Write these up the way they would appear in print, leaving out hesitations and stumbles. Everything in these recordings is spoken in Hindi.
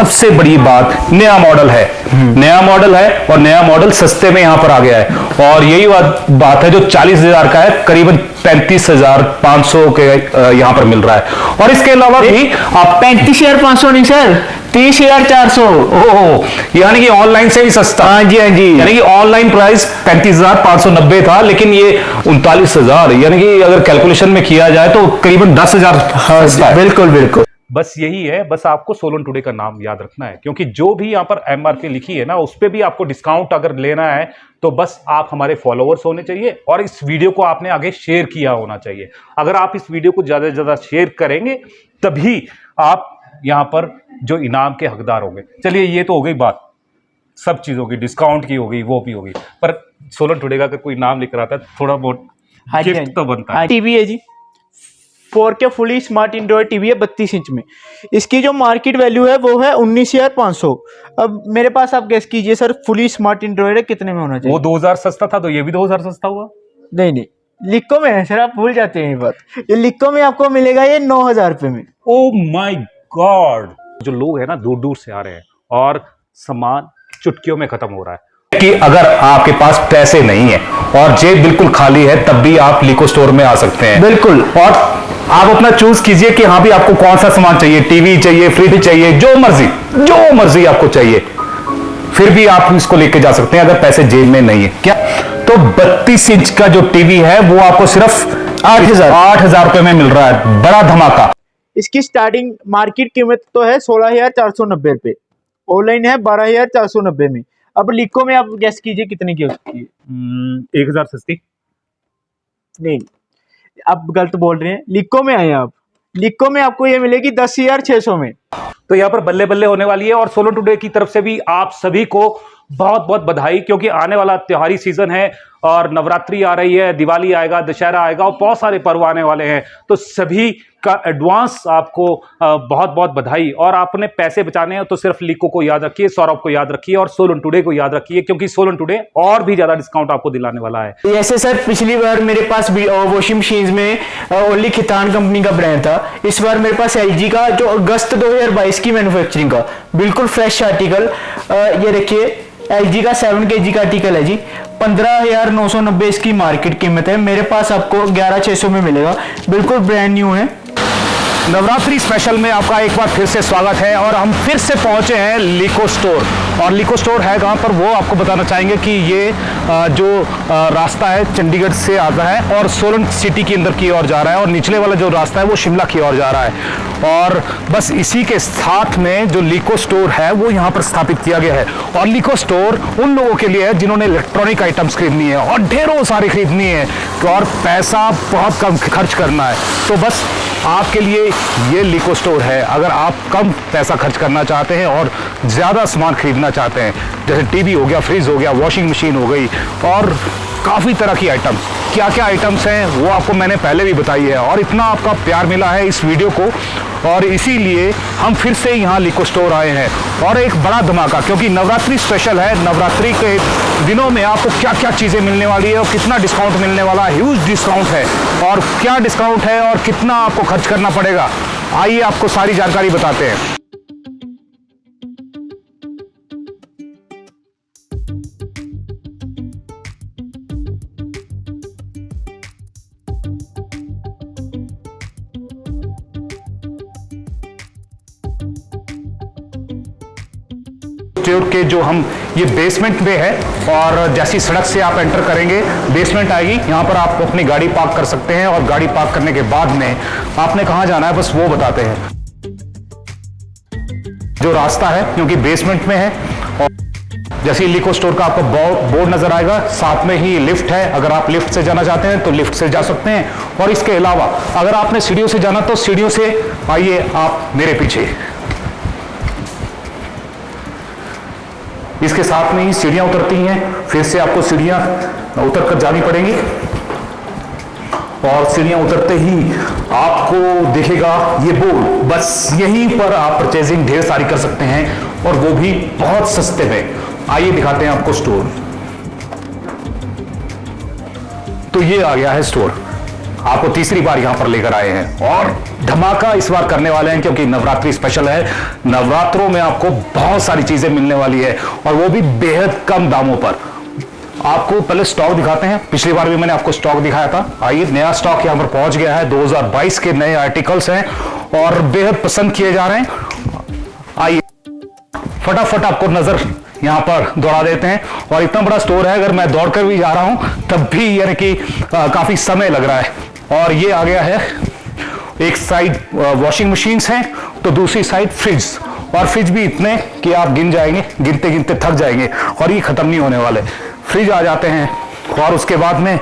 सबसे बड़ी बात, नया मॉडल है, नया मॉडल है और नया मॉडल सस्ते में यहां पर आ गया है। और यही बात है जो 40,000 का है, करीबन 35,500 के यहां पर मिल रहा है। और इसके अलावा भी आप 35,500 नहीं सर, 30,400। ओह, यानी कि ऑनलाइन से भी सस्ता। हाँ जी, हाँ जी। यानी कि ऑनलाइन प्राइस 35,590 था, लेकिन ये 39,000, यानी कि अगर कैलकुलेशन में किया जाए तो करीबन 10,000 सस्ता है। बिल्कुल बिल्कुल। बस यही है, बस आपको सोलन टुडे का नाम याद रखना है, क्योंकि जो भी यहाँ पर एमआरपी लिखी है ना, उस पर भी आपको डिस्काउंट अगर लेना है तो बस आप हमारे फॉलोअर्स होने चाहिए और इस वीडियो को आपने आगे शेयर किया होना चाहिए। अगर आप इस वीडियो को ज्यादा से ज्यादा शेयर करेंगे तभी आप यहाँ पर जो इनाम के हकदार होंगे। चलिए, ये तो हो गई बात सब चीजों की, डिस्काउंट की हो गई, वो भी हो गई, पर सोलन टुडे का अगर कोई नाम लिख रहा था थोड़ा बहुत गिफ्ट तो बनता है। टीवी है जी, 4K fully smart Android TV है 32 इंच में। इसकी जो मार्केट वैल्यू है वो है 19,500। अब मेरे पास आप गेस कीजिए सर, फुली स्मार्ट एंड्रॉइड है कितने में होना चाहिए? वो 2,000 सस्ता था तो ये भी 2,000 सस्ता हुआ। नहीं नहीं, लिको में है सर, आप भूल जाते हैं ये बात। ये लिको में आपको मिलेगा ये 9,000 रुपये में। ओ माय गॉड, जो लोग हैं ना दूर दूर से आ रहे हैं और सामान चुटकियों में खत्म हो रहा है। कि अगर आपके पास पैसे नहीं है और जेब बिल्कुल खाली है तब भी आप लिको स्टोर में आ सकते हैं। बिल्कुल। और आप अपना चूज कीजिए कि हाँ भी आपको कौन सा सामान चाहिए, टीवी चाहिए, फ्रिज चाहिए, जो मर्जी आपको चाहिए, फिर भी आप इसको लेके जा सकते हैं अगर पैसे जेब में नहीं है। क्या तो 32 इंच का जो टीवी है वो आपको सिर्फ 8,000 रुपए में मिल रहा है। बड़ा धमाका। इसकी स्टार्टिंग मार्केट कीमत तो है 16,490 रुपये, ऑनलाइन है 12,490 में। अब लिको में आप गेस कीजिए कितने की हो सकती है? 1,000 सस्ती। नहीं, आप गलत बोल रहे हैं, लिको में आए आप। लिको में आपको ये मिलेगी 10,600 में। तो यहाँ पर बल्ले बल्ले होने वाली है। और सोलन टुडे की तरफ से भी आप सभी को बहुत बहुत बधाई, क्योंकि आने वाला त्योहारी सीजन है और नवरात्रि आ रही है, दिवाली आएगा, दशहरा आएगा और बहुत सारे पर्व आने वाले हैं। तो सभी का एडवांस आपको बहुत बहुत बधाई। और आपने पैसे बचाने हैं तो सिर्फ लिको को याद रखिए, सौरभ को याद रखिए और सोलन टुडे को याद रखिए, क्योंकि सोलन टुडे और भी ज्यादा डिस्काउंट आपको दिलाने वाला है। ऐसे सर, पिछली बार मेरे पास वॉशिंग मशीन में ओनली खितान कंपनी का ब्रांड था। इस बार मेरे पास एलजी का जो अगस्त 2022 की मैन्युफैक्चरिंग का बिल्कुल फ्रेश आर्टिकल, ये देखिए एलजी का 7 kg का आर्टिकल है जी। 15,990 इसकी मार्केट कीमत है, मेरे पास आपको 11,600 में मिलेगा, बिल्कुल ब्रांड न्यू है। नवरात्रि स्पेशल में आपका एक बार फिर से स्वागत है और हम फिर से पहुंचे हैं लिको स्टोर। और लिको स्टोर है कहाँ पर वो आपको बताना चाहेंगे कि ये जो रास्ता है चंडीगढ़ से आता है और सोलन सिटी के अंदर की ओर जा रहा है, और निचले वाला जो रास्ता है वो शिमला की ओर जा रहा है। और बस इसी के साथ में जो लिको स्टोर है वो यहाँ पर स्थापित किया गया है। और लिको स्टोर उन लोगों के लिए है जिन्होंने इलेक्ट्रॉनिक आइटम्स खरीदनी है और ढेरों सारी खरीदनी है और पैसा बहुत कम खर्च करना है, तो बस आपके लिए ये लिको स्टोर है। अगर आप कम पैसा खर्च करना चाहते हैं और ज़्यादा सामान खरीदना चाहते हैं, जैसे टीवी हो गया, फ्रिज हो गया, वॉशिंग मशीन हो गई और काफ़ी तरह की आइटम्स, क्या क्या आइटम्स हैं वो आपको मैंने पहले भी बताई है। और इतना आपका प्यार मिला है इस वीडियो को, और इसीलिए हम फिर से यहाँ लिको स्टोर आए हैं। और एक बड़ा धमाका, क्योंकि नवरात्रि स्पेशल है। नवरात्रि के दिनों में आपको क्या क्या चीज़ें मिलने वाली है और कितना डिस्काउंट मिलने वाला है, ह्यूज डिस्काउंट है। और क्या डिस्काउंट है और कितना आपको खर्च करना पड़ेगा, आइए आपको सारी जानकारी बताते हैं। के जो हम ये बेसमेंट में है, और जैसी सड़क से आप एंटर करेंगे बेसमेंट आएगी, यहाँ पर आप अपनी गाड़ी पार्क कर सकते हैं। और गाड़ी पार्क करने के बाद में आपने कहाँ जाना है बस वो बताते हैं। जो रास्ता है क्योंकि बेसमेंट में है, और जैसे लिको स्टोर का आपको बोर्ड नजर आएगा, साथ में ही लिफ्ट है। अगर आप लिफ्ट से जाना चाहते हैं तो लिफ्ट से जा सकते हैं। और इसके अलावा अगर आपने सीढ़ियों से जाना तो सीढ़ियों से आइए आप मेरे पीछे। इसके साथ में ही सीढ़ियां उतरती हैं, फिर से आपको सीढ़ियां उतर कर जानी पड़ेंगी। और सीढ़ियां उतरते ही आपको दिखेगा ये बोर्ड, बस यहीं पर आप परचेजिंग ढेर सारी कर सकते हैं और वो भी बहुत सस्ते में। आइए दिखाते हैं आपको स्टोर। तो ये आ गया है स्टोर। आपको तीसरी बार यहां पर लेकर आए हैं और धमाका इस बार करने वाले हैं क्योंकि नवरात्रि स्पेशल है। नवरात्रों में आपको बहुत सारी चीजें मिलने वाली है और वो भी बेहद कम दामों पर। आपको पहले स्टॉक दिखाते हैं। पिछली बार भी मैंने आपको स्टॉक दिखाया था। आइए, नया स्टॉक यहां पर पहुंच गया है। 2022 के नए आर्टिकल्स हैं और बेहद पसंद किए जा रहे हैं। आइए फटाफट आपको नजर यहां पर दौड़ा देते हैं। और इतना बड़ा स्टोर है, अगर मैं दौड़कर भी जा रहा हूं तब भी यानी कि काफी समय लग रहा है। और ये आ गया है, एक साइड वॉशिंग मशीन्स हैं तो दूसरी साइड फ्रिज, और फ्रिज भी इतने कि आप गिनते गिनते थक जाएंगे और ये खत्म नहीं होने वाले। फ्रिज आ जाते हैं और उसके बाद में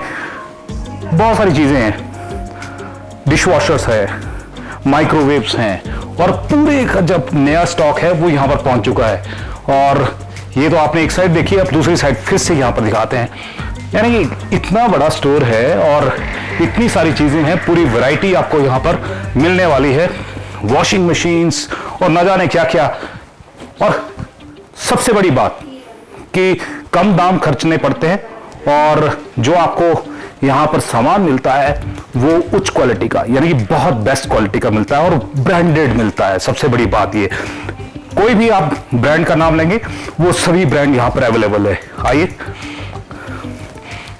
बहुत सारी चीजें हैं, डिश वॉशर्स है, माइक्रोवेव्स हैं और पूरे का जब नया स्टॉक है वो यहां पर पहुंच चुका है। और ये तो आपने एक साइड देखी, अब दूसरी साइड फिर से यहां पर दिखाते हैं। यानी कि इतना बड़ा स्टोर है और इतनी सारी चीजें हैं, पूरी वैरायटी आपको यहां पर मिलने वाली है। वॉशिंग मशीन्स और न जाने क्या क्या। और सबसे बड़ी बात कि कम दाम खर्चने पड़ते हैं और जो आपको यहां पर सामान मिलता है वो उच्च क्वालिटी का, यानी कि बहुत बेस्ट क्वालिटी का मिलता है और ब्रांडेड मिलता है। सबसे बड़ी बात ये, कोई भी आप ब्रांड का नाम लेंगे वो सभी ब्रांड यहां पर अवेलेबल है। आइए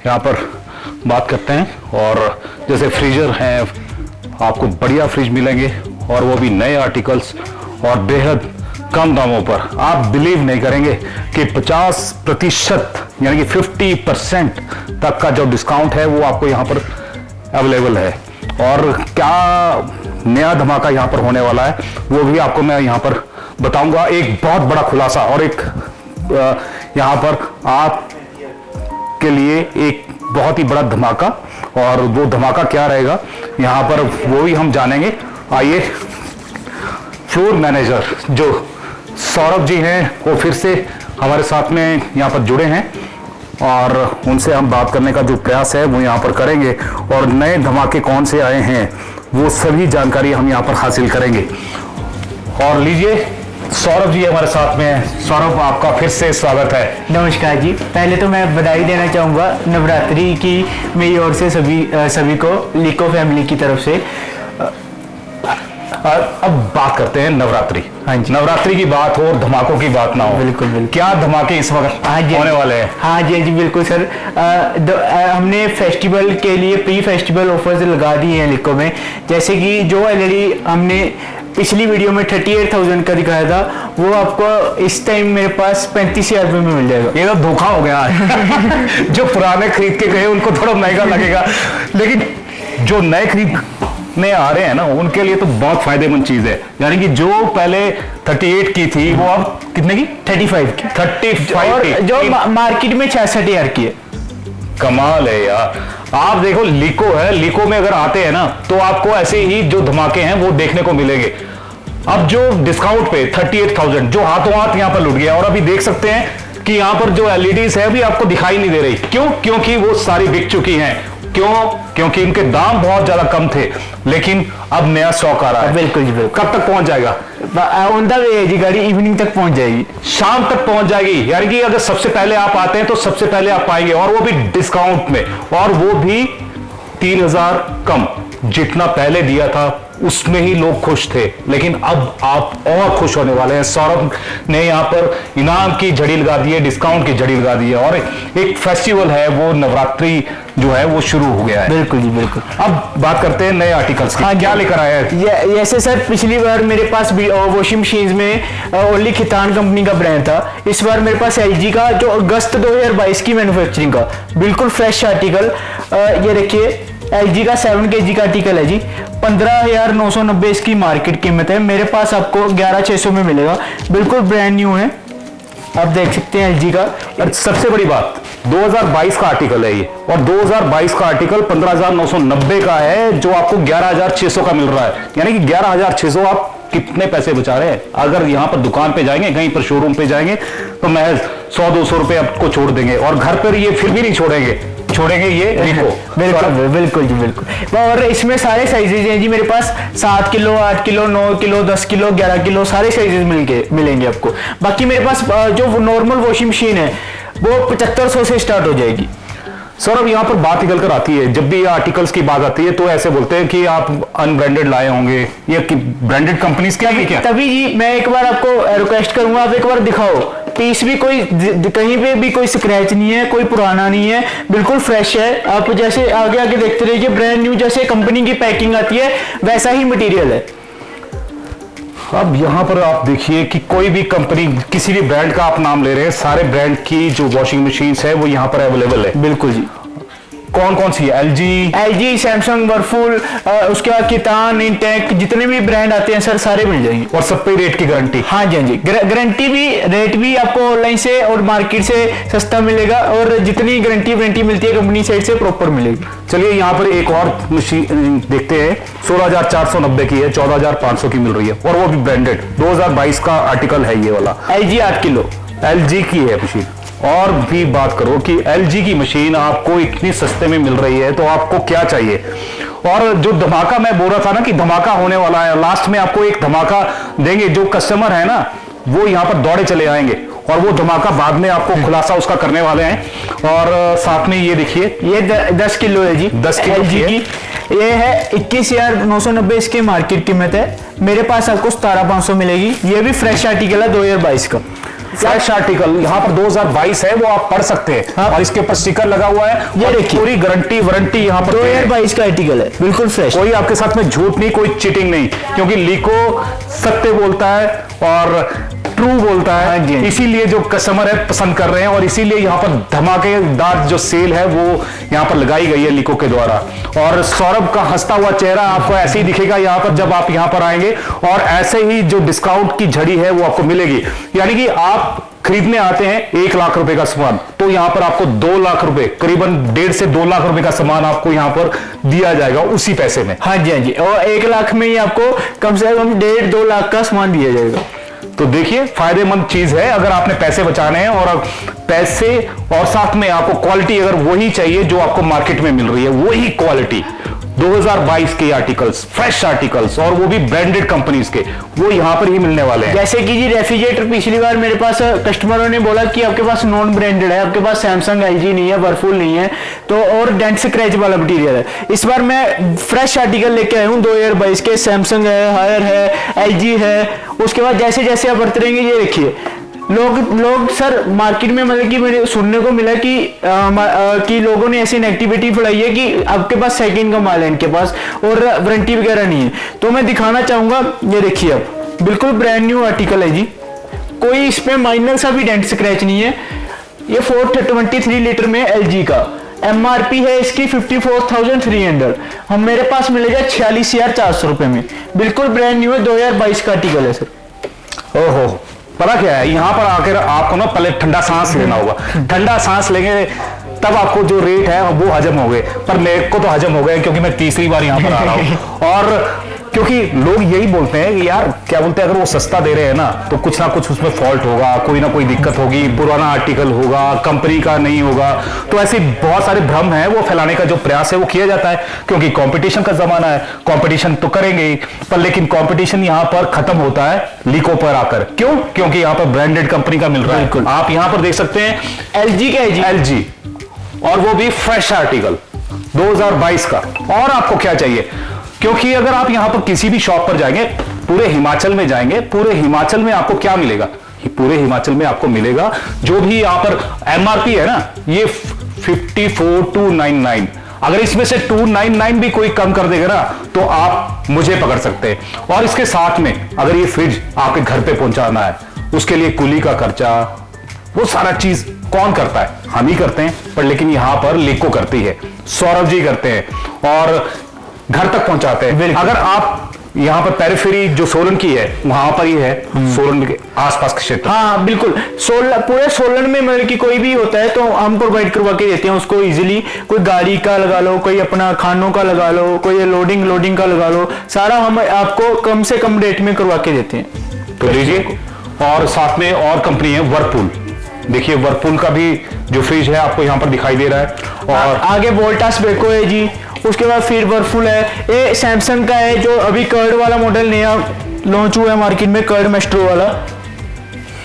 यहां पर बात करते हैं। और जैसे फ्रीजर हैं, आपको बढ़िया फ्रिज मिलेंगे और वो भी नए आर्टिकल्स और बेहद कम दामों पर। आप बिलीव नहीं करेंगे कि 50% यानी कि 50% तक का जो डिस्काउंट है वो आपको यहां पर अवेलेबल है। और क्या नया धमाका यहां पर होने वाला है वो भी आपको मैं यहां पर बताऊंगा। एक बहुत बड़ा खुलासा और एक यहां पर आप के लिए एक बहुत ही बड़ा धमाका, और वो धमाका क्या रहेगा यहां पर वो भी हम जानेंगे। आइए, फ्लोर मैनेजर जो सौरभ जी हैं वो फिर से हमारे साथ में यहां पर जुड़े हैं और उनसे हम बात करने का जो प्रयास है वो यहां पर करेंगे और नए धमाके कौन से आए हैं वो सभी जानकारी हम यहां पर हासिल करेंगे। और लीजिए, सौरभ जी हमारे साथ में हैं। सौरभ, आपका फिर से स्वागत है। नमस्कार जी। पहले तो मैं बधाई देना चाहूँगा नवरात्रि की मेरी ओर से सभी को, लिको फैमिली की तरफ से। अब बात करते हैं नवरात्रि। हाँ जी। नवरात्रि की बात हो और धमाकों की बात ना हो। बिल्कुल बिल्कुल। क्या धमाके इस वक्त होने वाले हैं? हाँ जी, जी बिल्कुल सर। हमने फेस्टिवल के लिए प्री फेस्टिवल ऑफर्स लगा दिए हैं लिको में। जैसे कि जो एलईडी हमने पिछली वीडियो में 38,000 का दिखाया था वो आपको इस टाइम मेरे पास 35,000 रुपये में मिल जाएगा। ये तो धोखा हो गया है। जो पुराने खरीद के गए उनको थोड़ा महंगा लगेगा, लेकिन जो नए खरीदने आ रहे हैं ना उनके लिए तो बहुत फायदेमंद चीज है। यानी कि जो पहले 38 की थी वो अब कितने की? 35 की। 35 और की। जो मार्केट में 66,000 की है। कमाल है यार। आप देखो, लिको है, लिको में अगर आते हैं ना तो आपको ऐसे ही जो धमाके हैं वो देखने को मिलेंगे। अब जो डिस्काउंट पे 38,000 जो हाथों हाथ यहां पर लुट गया, और अभी देख सकते हैं कि यहां पर जो एलईडीज है अभी आपको दिखाई नहीं दे रही। क्यों? क्योंकि वो सारी बिक चुकी हैं। क्यों? क्योंकि इनके दाम बहुत ज्यादा कम थे, लेकिन अब नया स्टॉक आ रहा है। बिल्कुल जी बिल्कुल। कब तक पहुंच जाएगा? ऑन द वे जी, गाड़ी इवनिंग तक पहुंच जाएगी, शाम तक पहुंच जाएगी। यानी कि अगर सबसे पहले आप आते हैं तो सबसे पहले आप पाएंगे, और वो भी डिस्काउंट में, और वो भी 3,000 कम। जितना पहले दिया था उसमें ही लोग खुश थे, लेकिन अब आप और खुश होने वाले हैं। सौरभ ने यहाँ पर इनाम की झड़ी लगा दी है, डिस्काउंट की झड़ी लगा दी है, और एक फेस्टिवल है वो नवरात्रि जो है वो शुरू हो गया है। बिल्कुल जी बिल्कुल। अब बात करते हैं नए आर्टिकल्स की। हाँ, क्या लेकर आए हैं? जैसे सर पिछली बार मेरे पास वॉशिंग मशीन में ओनली खितान कंपनी का ब्रांड था। इस बार मेरे पास एलजी का जो अगस्त 2022 की मैन्युफैक्चरिंग का बिल्कुल फ्रेश आर्टिकल, ये देखिए एलजी का 7 kg का आर्टिकल है जी। 15,990 इसकी मार्केट कीमत है, मेरे पास आपको 11,600 में मिलेगा। बिल्कुल ब्रांड न्यू है, आप देख सकते हैं एलजी का। सबसे बड़ी बात, 2022 का आर्टिकल है ये, और 2022 का आर्टिकल 15,990 का है, जो आपको 11,600 का मिल रहा है। यानी कि 11,600 आप कितने पैसे बचा रहे हैं? अगर यहां पर दुकान पे जाएंगे, कहीं पर शोरूम पे जाएंगे तो महज 100-200 रुपए आपको छोड़ देंगे, और घर पर ये फिर भी नहीं छोड़ेंगे ये लिको। बिल्कुल बिल्कुल जी बिल्कुल। और इसमें सारे साइजेज हैं जी मेरे पास, 7 kilo, 8 kilo, 9 kilo, 10 kilo, 11 kilo, सारे साइजेज मिलेंगे आपको। बाकी मेरे पास जो नॉर्मल वॉशिंग मशीन है वो 7500 से स्टार्ट हो जाएगी। सौरभ, यहाँ पर बात निकल कर आती है, जब भी आर्टिकल्स की बात आती है तो ऐसे बोलते हैं कि आप अनब्रांडेड लाए होंगे या कि ब्रांडेड कंपनीज क्या है क्या? तभी जी मैं एक बार आपको रिक्वेस्ट करूंगा, आप एक बार दिखाओ पीस भी, कोई कहीं पे भी कोई स्क्रैच नहीं है, कोई पुराना नहीं है, बिल्कुल फ्रेश है। आप जैसे आगे आगे देखते रहिए, ब्रांड न्यू जैसे कंपनी की पैकिंग आती है वैसा ही मटेरियल है। अब यहाँ पर आप देखिए कि कोई भी कंपनी, किसी भी ब्रांड का आप नाम ले रहे हैं, सारे ब्रांड की जो वॉशिंग मशीन्स है वो यहाँ पर अवेलेबल है। बिल्कुल जी। कौन कौन सी है? एलजी, सैमसंग, वर्लपूल, उसके बाद कितान, इंटेक, जितने भी ब्रांड आते हैं सर सारे मिल जाएंगे। और सब पे रेट की गारंटी? हाँ जी, हाँ जी, गारंटी भी, रेट भी आपको ऑनलाइन से और मार्केट से सस्ता मिलेगा, और जितनी गारंटी वारंटी मिलती है कंपनी साइड से प्रॉपर मिलेगी। चलिए यहाँ पर एक और मशीन देखते हैं, 16,490 की है, 14,500 की मिल रही है, और वो भी ब्रांडेड, 2022 का आर्टिकल है ये वाला। एलजी 8 किलो एलजी की है मशीन। और भी बात करो कि एलजी की मशीन आपको इतनी सस्ते में मिल रही है तो आपको क्या चाहिए। और जो धमाका मैं बोल रहा था ना कि धमाका होने वाला है, लास्ट में आपको एक धमाका देंगे, जो कस्टमर है ना वो यहाँ पर दौड़े चले आएंगे, और वो धमाका बाद में आपको खुलासा उसका करने वाले हैं। और साथ में ये देखिए, ये 10 किलो है जी, 10 किलो एलजी की। ये है 21,990 इसकी मार्केट कीमत है, मेरे पास आपको 17,500 मिलेगी। ये भी फ्रेश आर्टिकल है 2022 का। फ्रेश आर्टिकल यहाँ पर 2022 है, वो आप पढ़ सकते हैं। हाँ। और इसके ऊपर स्टिकर लगा हुआ है, ये देखिए पूरी गारंटी वारंटी यहाँ पर 2022 का आर्टिकल है, बिल्कुल फ्रेश। कोई आपके साथ में झूठ नहीं, कोई चीटिंग नहीं, क्योंकि लिको सत्य बोलता है और ट्रू बोलता है। हाँ, इसीलिए जो कस्टमर है पसंद कर रहे हैं, और इसीलिए यहाँ पर धमाकेदार जो सेल है वो यहाँ पर लगाई गई है लिको के द्वारा। और सौरभ का हंसता हुआ चेहरा आपको ऐसे ही दिखेगा यहाँ पर जब आप यहाँ पर आएंगे, और ऐसे ही जो डिस्काउंट की झड़ी है वो आपको मिलेगी। यानी कि आप खरीदने आते हैं 1 लाख रुपए का सामान, तो यहाँ पर आपको 2 लाख रुपए, करीबन 1.5 से 2 लाख रुपए का सामान आपको यहाँ पर दिया जाएगा उसी पैसे में। हाँ जी, हाँ जी, और 1 लाख में ही आपको कम से कम 1.5-2 लाख का सामान दिया जाएगा। तो देखिए फायदेमंद चीज है, अगर आपने पैसे बचाने हैं और पैसे और साथ में आपको क्वालिटी अगर वही चाहिए जो आपको मार्केट में मिल रही है, वही क्वालिटी 2022 के आर्टिकल्स, फ्रेश आर्टिकल्स, और वो भी ब्रांडेड कंपनीज के, वो यहाँ पर ही मिलने वाले हैं। जैसे कि जी रेफ्रिजरेटर, पिछली बार मेरे पास कस्टमरों ने बोला कि आपके पास नॉन ब्रांडेड है, आपके पास सैमसंग, एलजी नहीं है, वर्लपूल नहीं है, तो और डेंट स्क्रैच वाला मटेरियल है। इस बार मैं फ्रेश आर्टिकल लेके आया हूँ 2022 के, सैमसंग है, हायर है, एलजी है। उसके बाद जैसे जैसे आप बढ़ते रहेंगे, ये देखिए लोग सर मार्केट में, मतलब कि मेरे सुनने को मिला कि लोगों ने ऐसी नेगेटिविटी फैलाई है कि आपके पास सेकंड का माल है इनके पास, और वारंटी वगैरह नहीं है। तो मैं दिखाना चाहूंगा, ये देखिए आप, बिल्कुल ब्रांड न्यू आर्टिकल है जी, कोई इसमें माइनर सा भी डेंट स्क्रैच नहीं है। ये 423 लीटर में एलजी का MRP है इसकी 54,300, हम मेरे पास मिलेगा 46,400 रुपए में, बिल्कुल ब्रांड न्यू है, 2022 का आर्टिकल है सर। ओहो, पता क्या है, यहाँ पर आकर आपको ना पहले ठंडा सांस लेना होगा। ठंडा सांस लेंगे तब आपको जो रेट है वो हजम हो गए, पर मेरे को तो हजम हो गए क्योंकि मैं तीसरी बार यहाँ पर आ रहा हूँ। और क्योंकि लोग यही बोलते हैं कि यार क्या बोलते हैं, अगर वो सस्ता दे रहे हैं ना तो कुछ ना कुछ उसमें फॉल्ट होगा, कोई ना कोई दिक्कत होगी, पुराना आर्टिकल होगा, कंपनी का नहीं होगा। तो ऐसे बहुत सारे भ्रम है, वो फैलाने का जो प्रयास है वो किया जाता है, क्योंकि कंपटीशन का जमाना है, कंपटीशन तो करेंगे ही, पर लेकिन कंपटीशन यहाँ पर खत्म होता है लिको पर आकर। क्यों? क्योंकि यहाँ पर ब्रांडेड कंपनी का मिल रहा है। आप यहाँ पर देख सकते हैं एलजी का, एलजी, और वो भी फ्रेश आर्टिकल 2022 का। और आपको क्या चाहिए? क्योंकि अगर आप यहां पर किसी भी शॉप पर जाएंगे, पूरे हिमाचल में जाएंगे, पूरे हिमाचल में आपको क्या मिलेगा? पूरे हिमाचल में आपको मिलेगा जो भी यहां पर MRP है ना, ये 54,299। अगर इसमें से 299 भी कोई कम कर देगा ना तो आप मुझे पकड़ सकते हैं। और इसके साथ में अगर ये फ्रिज आपके घर पे पहुंचाना है, उसके लिए कुली का खर्चा, वो सारा चीज कौन करता है? हम ही करते हैं, पर लेकिन यहां पर लिको करती है, सौरभ जी करते हैं और घर तक पहुंचाते हैं। अगर आप यहाँ पर पेरिफेरी जो सोलन की है वहां पर ही है, सोलन के आसपास के क्षेत्र। हाँ बिल्कुल, पूरे सोलन में मतलब कि कोई भी होता है तो हम प्रोवाइड करवा के देते हैं उसको इजीली। कोई गाड़ी का लगा लो, कोई अपना खानों का लगा लो, कोई लोडिंग का लगा लो, सारा हम आपको कम से कम रेट में करवा के देते हैं। तो लीजिए। और साथ में और कंपनी है वर्लपूल, देखिए वर्लपूल का भी जो फ्रिज है आपको यहाँ पर दिखाई दे रहा है। और आगे वोल्टास बेको है जी, उसके बाद फिर वर्लपूल है। ये सैमसंग का है जो अभी कर्ड वाला मॉडल नया लॉन्च हुआ है मार्केट में, कर्ड मेस्ट्रो वाला,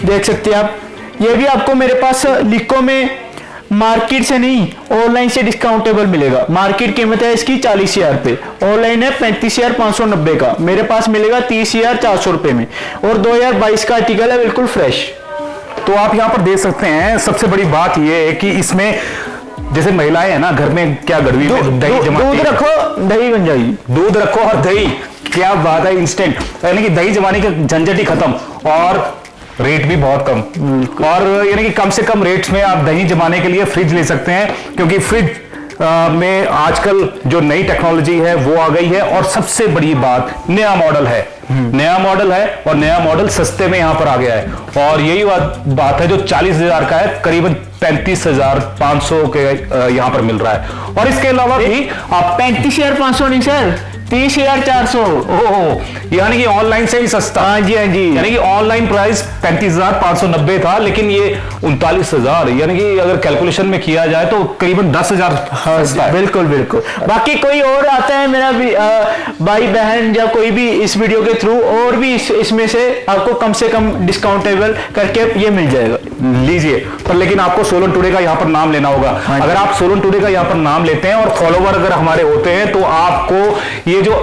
देख सकते हैं आप। ये भी आपको मेरे पास लिको में मार्केट से नहीं, ऑनलाइन से डिस्काउंटेबल मिलेगा। मार्केट कीमत है इसकी 40,000 पे, ऑनलाइन है 35,590 का, मेरे पास मिलेगा 30,400 रुपए में, और 2022 का आर्टिकल है, बिल्कुल फ्रेश। तो आप यहाँ पर देख सकते हैं, सबसे बड़ी बात यह है कि इसमें जैसे महिलाएं है ना, घर में क्या गड़वी में दही जमाती दूध है, रखो दही बन जाएगी, दूध रखो और दही, क्या बात है, इंस्टेंट, यानी कि दही जमाने का झंझट ही खत्म, और रेट भी बहुत कम, और यानी कि कम से कम रेट्स में आप दही जमाने के लिए फ्रिज ले सकते हैं, क्योंकि फ्रिज में आजकल जो नई टेक्नोलॉजी है वो आ गई है, और सबसे बड़ी बात नया मॉडल है, नया मॉडल है, और नया मॉडल सस्ते में यहां पर आ गया है, और यही बात है जो 40,000 का है, करीबन 35,500 के यहां पर मिल रहा है। और इसके अलावा भी आप 35,500 नहीं सर, 30,400। ओहो, यानी कि ऑनलाइन से भी सस्ता। हाँ जी, हाँ जी, यानी कि ऑनलाइन प्राइस 35,590 था, लेकिन ये 39,000, यानी कि अगर कैलकुलेशन में किया जाए तो करीबन 10,000 सस्ता है। बिल्कुल बिल्कुल। बाकी कोई और आता है मेरा भी भाई बहन या कोई भी इस वीडियो के थ्रू, और भी इसमें से आपको कम से कम डिस्काउंटेबल करके ये मिल जाएगा, लीजिए। पर लेकिन आपको सोलन टुडे का यहाँ पर नाम लेना होगा। अगर आप सोलन टुडे का यहाँ पर नाम लेते हैं और फॉलोवर अगर हमारे होते हैं, तो आपको ये जो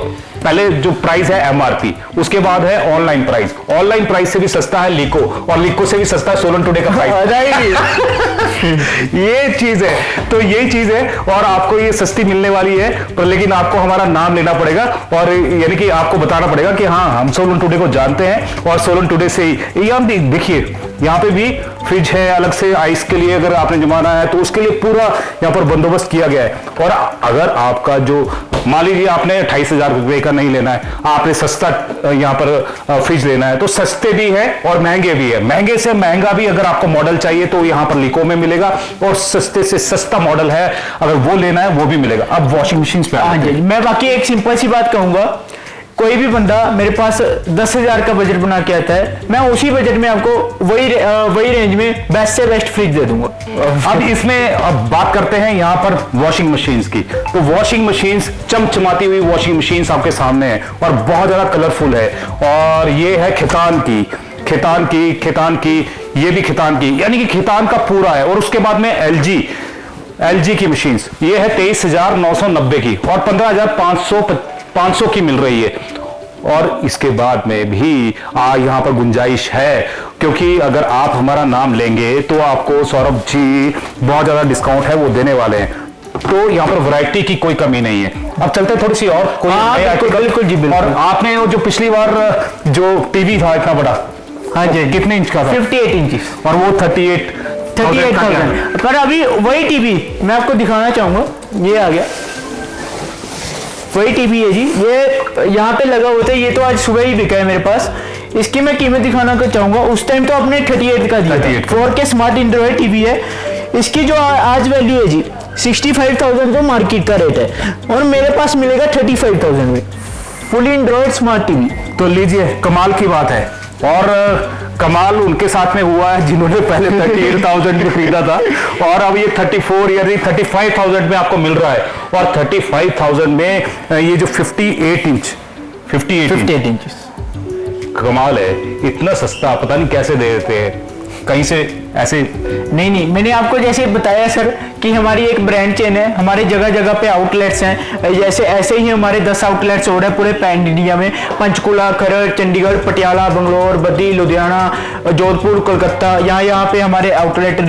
पहले जो प्राइस है एमआरपी, उसके बाद है ऑनलाइन प्राइस, ऑनलाइन प्राइस से भी सस्ता है लिको, और लिको से भी सस्ता है सोलन टुडे का प्राइस। ये चीज है, तो यही चीज है, और आपको ये सस्ती मिलने वाली है, पर लेकिन आपको हमारा नाम लेना पड़ेगा, और यानी कि आपको बताना पड़ेगा कि हाँ, हम सोलन टुडे को जानते हैं, और सोलन टुडे से ही। यहाँ देखिए, यहाँ पे भी फ्रिज है अलग से, आइस के लिए अगर आपने जमाना है तो उसके लिए पूरा यहाँ पर बंदोबस्त किया गया है। और अगर आपका जो मान लीजिए आपने 28,000 रुपए का नहीं लेना है, आपने सस्ता यहाँ पर फ्रिज लेना है, तो सस्ते भी है और महंगे भी है, महंगे से महंगा भी अगर आपको मॉडल चाहिए तो यहाँ पर लिको में मिलेगा, और सस्ते से सस्ता मॉडल है अगर वो लेना है वो भी मिलेगा। अब वॉशिंग मशीन पे हाँ जी, मैं बाकी एक सिंपल सी बात कहूंगा, कोई भी बंदा मेरे पास 10,000 का बजट बना के आता है, मैं उसी बजट में आपको वही रेंज में बेस्ट से बेस्ट फ्रिज दे दूंगा। अब इसमें अब बात करते हैं यहाँ पर वॉशिंग मशीन्स की। तो वॉशिंग मशीन्स, चमचमाती हुई वॉशिंग मशीन्स आपके सामने है, और बहुत ज्यादा कलरफुल है, और ये है खितान की, ये भी खितान की, यानी कि खितान का पूरा है। और उसके बाद में एलजी की मशीन्स, ये है 23,990 की, और 15,500 की मिल रही है। और इसके बाद में भी यहाँ पर गुंजाइश है, क्योंकि अगर आप हमारा नाम लेंगे तो आपको सौरभ जी बहुत ज्यादा डिस्काउंट है वो देने वाले हैं, तो यहाँ पर वैरायटी की कोई कमी नहीं है। अब चलते हैं थोड़ी सी और कोई नए आर्टिकल। बिल्कुल जी, बिल्कुल। और आपने जो पिछली बार जो टीवी था इतना बड़ा, हाँ जी, कितने इंच का था? 58 इंच, और वो 38,000। पर अभी वही टीवी मैं आपको दिखाना चाहूंगा, ये आ गया, वही टीवी है जी, ये यहाँ पे लगा हुआ था, ये तो आज सुबह ही बिका है मेरे पास। इसकी मैं कीमत दिखाना चाहूंगा, उस टाइम तो आपने 38 का दिया था। 4K स्मार्ट एंड्रॉइड टीवी है, इसकी जो आज वैल्यू है जी 65,000 जो मार्केट का रेट है, और मेरे पास मिलेगा 35,000 में फुली एंड्रॉइड स्मार्ट टीवी। तो लीजिए, कमाल की बात है। और कमाल उनके साथ में हुआ है जिन्होंने पहले 38,000 में खरीदा था, और अब ये 34 यानी 35,000 में आपको मिल रहा है। और 35,000 में ये जो 58 इंच कमाल है, इतना सस्ता पता नहीं कैसे दे देते हैं, कहीं से ऐसे नहीं, मैंने आपको जैसे बताया सर कि हमारी एक ब्रांड चेन है, हमारे जगह जगह पे आउटलेट्स हैं, जैसे ऐसे ही हमारे 10 आउटलेट्स हो रहे हैं पूरे पैन इंडिया में, पंचकुला, खरड़, चंडीगढ़, पटियाला, बंगलोर, बद्दी, लुधियाना, जोधपुर, कोलकाता, यहाँ पे हमारे आउटलेट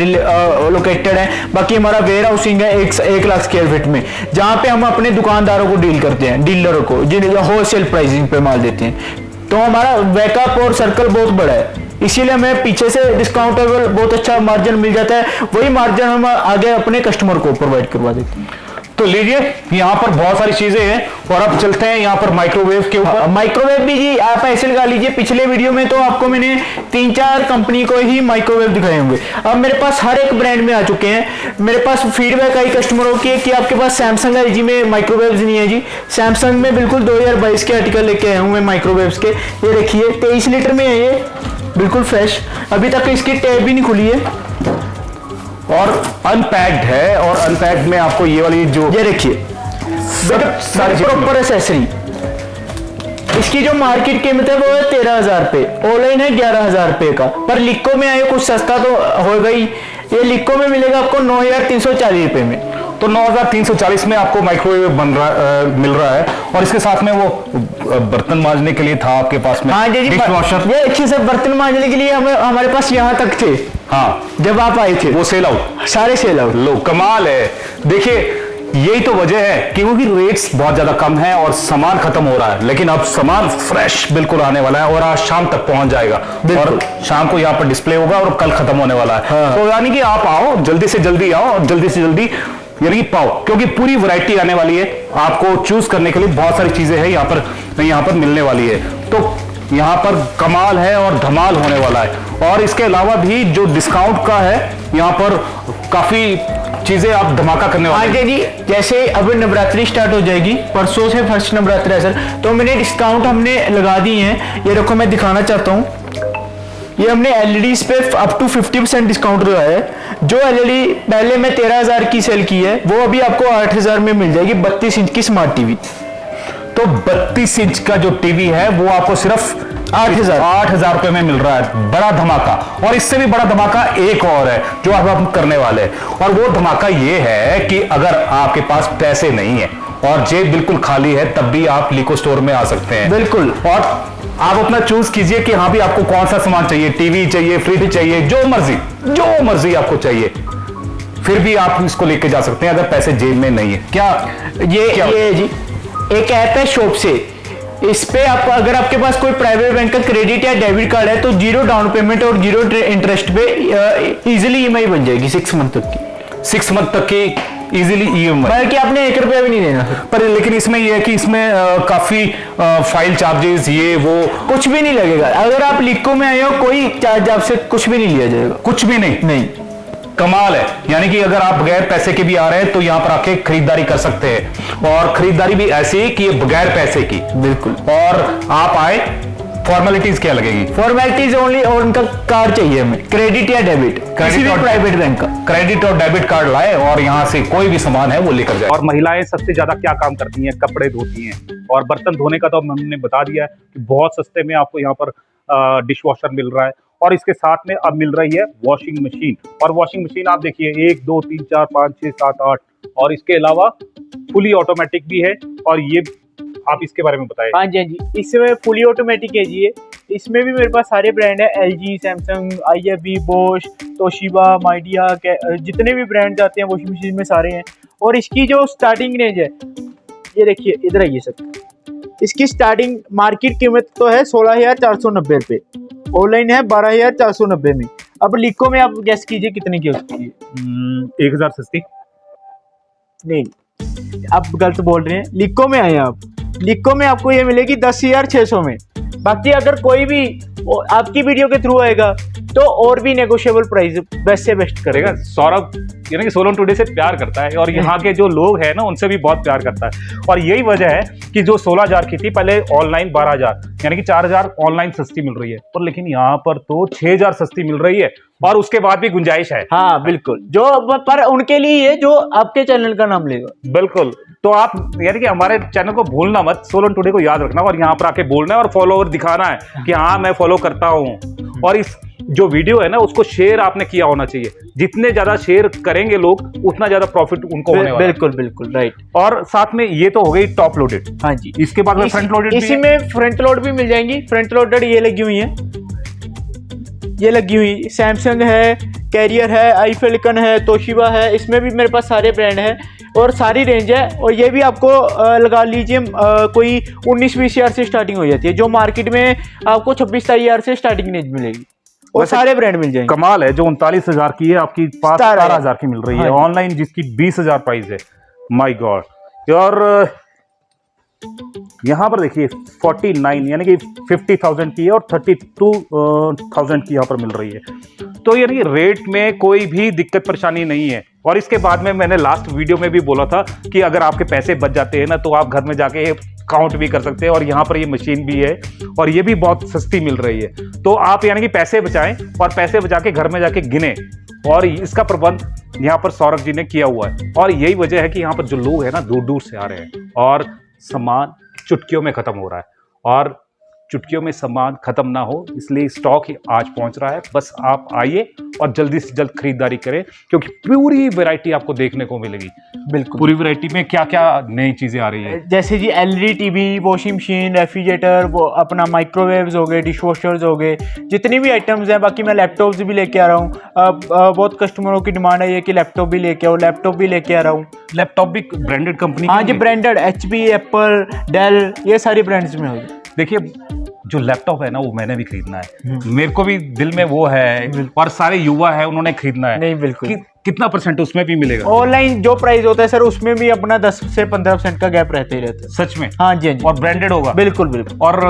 लोकेटेड है। बाकी हमारा वेयर हाउसिंग है 1 लाख स्क्वायर फीट में, जहाँ पे हम अपने दुकानदारों को डील करते हैं, डीलरों को, जिन्हें होलसेल प्राइसिंग पे माल देते हैं। तो हमारा बैकअप और सर्कल बहुत बड़ा है, इसीलिए हमें पीछे से डिस्काउंटेबल बहुत अच्छा मार्जिन मिल जाता है, वही मार्जिन हम आगे अपने कस्टमर को प्रोवाइड करवा देते हैं। तो लीजिए, यहाँ पर बहुत सारी चीजें हैं, और अब चलते हैं यहाँ पर माइक्रोवेव के ऊपर। माइक्रोवेव भी जी आप ऐसे लगा लीजिए, पिछले वीडियो में तो आपको मैंने 3-4 कंपनी को ही माइक्रोवेव दिखाए होंगे, अब मेरे पास हर एक ब्रांड में आ चुके हैं। मेरे पास फीडबैक आई कस्टमरों की कि आपके पास सैमसंग एलजी में माइक्रोवेव नहीं है जी। सैमसंग में बिल्कुल 2022 के आर्टिकल लेके आया हूँ मैं माइक्रोवेव के। ये देखिए 23 लीटर में है, ये बिल्कुल फ्रेश, अभी तक इसकी टैब भी नहीं खुली है, और अनपैक्ड है। और अनपैक्ड में आपको ये वाली जो ये देखिए सारी प्रॉपर एसेसरी, इसकी जो मार्केट कीमत है वो है 13,000 रुपये, ऑनलाइन है 11,000 रुपये का। पर लिको में आए कुछ सस्ता तो होगा ही। ये लिको में मिलेगा आपको 9,340 रुपये में। तो 9,340 में आपको माइक्रोवेव मिल रहा है। और इसके साथ में वो बर्तन मांजने के लिए था आपके पास में, हाँ जी, डिशवॉशर। ये अच्छे से बर्तन मांजने के लिए हमारे पास यहाँ तक थे। हाँ, जब आप आए थे वो सेल आउट, सारे सेल आउट। लो कमाल है। देखिए यही तो वजह है क्योंकि रेट्स बहुत ज्यादा कम है और सामान खत्म हो रहा है, लेकिन अब सामान फ्रेश बिल्कुल आने वाला है और आज शाम तक पहुंच जाएगा और शाम को यहाँ पर डिस्प्ले होगा और कल खत्म होने वाला है। हाँ। तो यानी कि आप आओ, जल्दी से जल्दी आओ और जल्दी से जल्दी यानी कि पाओ, क्योंकि पूरी वैरायटी आने वाली है। आपको चूज करने के लिए बहुत सारी चीजें हैं यहाँ पर मिलने वाली है। तो यहाँ पर कमाल है और धमाल होने वाला है। और इसके अलावा भी जो डिस्काउंट का है यहाँ पर काफी चीजें आप धमाका करने वाले हैं। जी, जैसे अब नवरात्रि स्टार्ट हो जाएगी, परसों से फर्स्ट नवरात्रि है सर, तो मैंने डिस्काउंट हमने लगा दी हैं। ये देखो मैं दिखाना चाहता हूँ, ये हमने एलईडी पे अप टू 50% डिस्काउंट लगाया है। जो एलईडी पहले में 13,000 की सेल की है वो अभी आपको 8,000 में मिल जाएगी। 32 इंच की स्मार्ट टीवी। तो 32 इंच का जो टीवी है वो आपको सिर्फ 8,000 रुपए में मिल रहा है। बड़ा धमाका। और इससे भी बड़ा धमाका एक और है जो अब हम करने वाले हैं, और वो धमाका ये है कि अगर आपके पास पैसे नहीं है और जेब बिल्कुल खाली है तब भी आप लिको स्टोर में आ सकते हैं। बिल्कुल। और आप अपना चूज कीजिए कि हाँ भी आपको कौन सा सामान चाहिए, टीवी चाहिए, फ्रिज चाहिए, जो मर्जी आपको चाहिए, फिर भी आप इसको लेके जा सकते हैं अगर पैसे जेब में नहीं है। क्या ये जी एक ऐप है शॉप से। इस पे आप अगर आपके पास कोई प्राइवेट बैंक का क्रेडिट या डेबिट कार्ड है तो 0 डाउन पेमेंट और 0 इंटरेस्ट पे इजीली ईएमआई बन जाएगी 6 मंथ तक की। 6 मंथ तक की इजीली ईएमआई, बल्कि आपने 1 रुपया भी नहीं देना। पर लेकिन इसमें यह है कि इसमें काफी फाइल चार्जेस ये वो कुछ भी नहीं लगेगा। अगर आप लिको में आए हो कोई चार्ज आपसे कुछ भी नहीं लिया जाएगा। कुछ भी नहीं। कमाल है। यानी कि अगर आप बगैर पैसे के भी आ रहे हैं तो यहाँ पर आके खरीदारी कर सकते हैं, और खरीदारी भी ऐसी कि बगैर पैसे की। बिल्कुल। और आप आए, फॉर्मेलिटीज क्या लगेगी? फॉर्मेलिटीज ओनली, और उनका कार्ड चाहिए हमें, क्रेडिट या डेबिट, किसी भी प्राइवेट बैंक का क्रेडिट और डेबिट कार्ड लाए और यहाँ से कोई भी सामान है वो लेकर जाए। और महिलाएं सबसे ज्यादा क्या काम करती हैं? कपड़े धोती हैं। और बर्तन धोने का तो हमने बता दिया है कि बहुत सस्ते में आपको यहाँ पर डिश वॉशर मिल रहा है, और इसके साथ में अब मिल रही है वॉशिंग मशीन। और वॉशिंग मशीन आप देखिए 1 2 3 4 5 6 7 8, और इसके अलावा फुली ऑटोमेटिक भी है। और ये आप इसके बारे में बताएं। हाँ जी, इसमें फुली ऑटोमेटिक है जी। इसमें भी मेरे पास सारे ब्रांड है, LG, सैमसंग, IFB, बोश, तोशिबा, माइडिया, जितने भी ब्रांड आते हैं वॉशिंग मशीन में सारे हैं। और इसकी जो स्टार्टिंग रेंज है, ये देखिए इधर आइए सर, इसकी स्टार्टिंग मार्केट कीमत तो है 16,490 रुपये, ऑनलाइन है 12,490 में। अब लिको में आप गैस कीजिए कितने की हो सकती है? 1,000 सस्ती नहीं, आप गलत बोल रहे हैं। लिको में आए आप, लिको में आपको ये मिलेगी 10,600 में। बाकी अगर कोई भी आपकी वीडियो के थ्रू आएगा तो और भी नेगोशिएबल प्राइस बेस्ट से बेस्ट करेगा। सौरभ यानी कि सोलन टुडे से प्यार करता है, और यहाँ के जो लोग हैं ना उनसे भी बहुत प्यार करता है। और यही वजह है कि जो 16,000 की थी पहले ऑनलाइन 12,000, यानी कि 4,000 ऑनलाइन सस्ती मिल रही है, और लेकिन यहाँ पर तो 6,000 सस्ती मिल रही है, और उसके बाद भी गुंजाइश है। हाँ बिल्कुल, जो पर उनके लिए है जो आपके चैनल का नाम लेगा। बिल्कुल। तो आप यानी कि हमारे चैनल को भूलना मत, सोलन टुडे को याद रखना और यहाँ पर आके बोलना है और फॉलोअर दिखाना है कि हाँ मैं फॉलो करता हूँ। और इस जो वीडियो है ना उसको शेयर आपने किया होना चाहिए। जितने ज्यादा शेयर करेंगे लोग उतना ज्यादा प्रॉफिट उनको होने वाला है। बिल्कुल राइट। और साथ में ये तो हो गई टॉप लोडेड। हाँ जी, इसके बाद में फ्रंट लोडेड, इसी में फ्रंट लोड भी मिल जाएंगी। फ्रंट लोडेड ये लगी हुई है, ये लगी हुई सैमसंग है, कैरियर है, आईफेलिकन है, तोशिबा है। इसमें भी मेरे पास सारे ब्रांड हैं और सारी रेंज है। और ये भी आपको लगा लीजिए कोई 19-20 हज़ार से स्टार्टिंग हो जाती है, जो मार्केट में आपको 26-27 हज़ार से स्टार्टिंग रेंज मिलेगी। और सारे ब्रांड मिल जाएंगे। कमाल है, जो 39,000 की है आपकी 17,000 की मिल रही है ऑनलाइन, जिसकी 20,000 प्राइस है। My God. और यहाँ पर देखिए 49 यानी कि 50,000 की है और 32,000 की यहाँ पर मिल रही है। तो यानी रेट में कोई भी दिक्कत परेशानी नहीं है। और इसके बाद में मैंने लास्ट वीडियो में भी बोला था कि अगर आपके पैसे बच जाते हैं ना तो आप घर में जाके काउंट भी कर सकते हैं, और यहाँ पर ये मशीन भी है और ये भी बहुत सस्ती मिल रही है। तो आप यानी कि पैसे बचाएं और पैसे बचा के घर में जाके गिने, और इसका प्रबंध यहाँ पर सौरभ जी ने किया हुआ है। और यही वजह है कि यहाँ पर जो लोग हैं ना दूर दूर से आ रहे हैं और सामान चुटकियों में खत्म हो रहा है। और चुटकियों में सामान खत्म ना हो, इसलिए स्टॉक ही आज पहुंच रहा है। बस आप आइए और जल्दी से जल्द खरीदारी करें, क्योंकि पूरी वैरायटी आपको देखने को मिलेगी। बिल्कुल। पूरी वैरायटी में क्या क्या नई चीजें आ रही है? जैसे जी LED TV, washing machine, refrigerator, वो अपना माइक्रोवेव्स हो गए, डिश वॉशर्स हो गए, जितनी भी आइटम्स हैं। बाकी मैं लैपटॉप्स भी लेके आ रहा हूँ। बहुत कस्टमरों की डिमांड है ये कि लैपटॉप भी लेके आओ, लैपटॉप भी लेके आ रहा हूँ। लैपटॉप भी ब्रांडेड कंपनी? हाँ जी, ब्रांडेड, HP, एप्पल, डेल, ये सारी ब्रांड्स में होगी। देखिए, जो लैपटॉप है ना वो मैंने भी खरीदना है, मेरे को भी दिल में वो है, और सारे युवा है उन्होंने खरीदना है। नहीं, बिल्कुल। कितना % उसमें भी मिलेगा? ऑनलाइन जो प्राइस होता है सर, उसमें भी अपना 10 से 15% का गैप रहता ही रहता है। सच में? हाँ जी, हाँ जी। और ब्रांडेड होगा? बिल्कुल बिल्कुल। और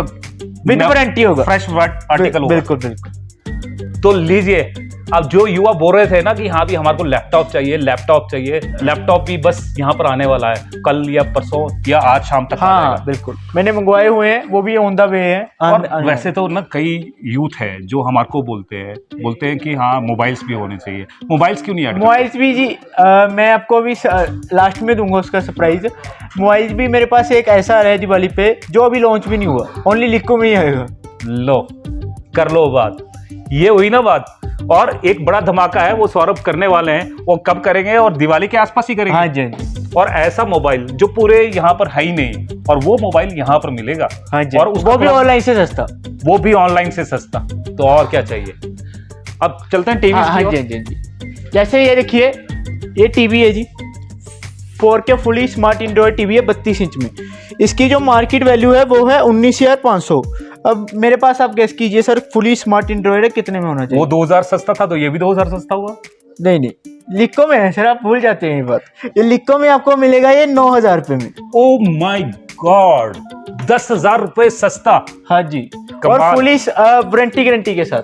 विद वारंटी होगा, फ्रेश आर्टिकल होगा? बिल्कुल बिल्कुल। तो लीजिए, अब जो युवा बोल रहे थे ना कि हाँ भी हमारे को लैपटॉप चाहिए, लैपटॉप चाहिए, लैपटॉप भी बस यहाँ पर आने वाला है, कल या परसों या आज शाम तक। हाँ बिल्कुल, मैंने मंगवाए हुए हैं, वो भी ऑन द वे है। और वैसे तो ना कई यूथ है जो हमारे को बोलते हैं कि हाँ मोबाइल्स भी होने चाहिए। मोबाइल्स क्यों नहीं? मोबाइल्स भी जी, मैं आपको अभी लास्ट में दूंगा उसका सरप्राइज। मोबाइल्स भी मेरे पास एक ऐसा आ रहा है दिवाली पे, जो अभी लॉन्च भी नहीं हुआ, ओनली लिको में ही आएगा। लो, कर लो बात, ये हुई ना बात। और एक बड़ा धमाका है, वो सौरभ करने वाले हैं। वो कब करेंगे? और दिवाली के आसपास ही करेंगे। हाँ जी। और ऐसा मोबाइल जो पूरे यहाँ पर है ही नहीं, और वो मोबाइल यहाँ पर मिलेगा। हाँ जी। और वो भी ऑनलाइन से सस्ता। वो भी ऑनलाइन से सस्ता, तो और क्या चाहिए। अब चलते हैं टीवी। हाँ जी, हाँ जी। जैसे ये देखिए, ये टीवी है जी, 4K fully smart Android TV है 32 इंच में। इसकी जो मार्केट वैल्यू है वो है 19,500। अब मेरे पास आप गेस कीजिए सर, फुली स्मार्ट एंड्रॉइड है कितने में होना चाहिए? वो 2000 सस्ता था, तो ये भी 2000 सस्ता हुआ? नहीं नहीं, लिको में है सर, आप भूल जाते हैं ये बात। ये लिको में आपको मिलेगा ये 9,000 रुपये में। ओ माय गॉड, 10,000 रुपए सस्ता। हाँ जी, और फुली वारंटी के साथ।